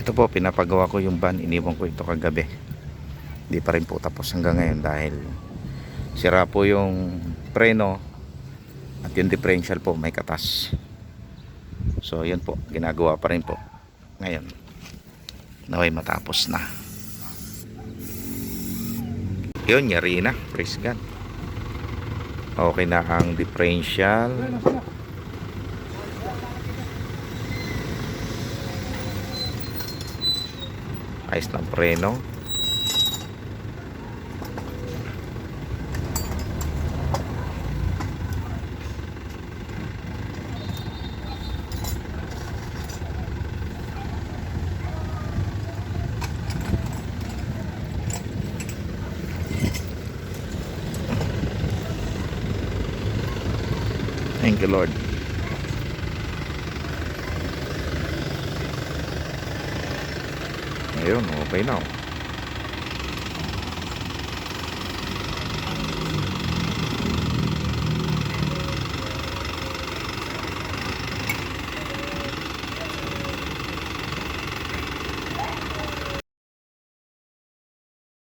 Ito po, pinapagawa ko yung van. Iniwan ko ito kagabi. Hindi pa rin po tapos hanggang ngayon dahil sira po yung preno at yung differential po may katas. So yun po, ginagawa pa rin po ngayon. Naway matapos na. Yun, yari na. Praise God. Okay na ang differential. Ayos ng preno. Thank you, Lord. Ayun, okay na.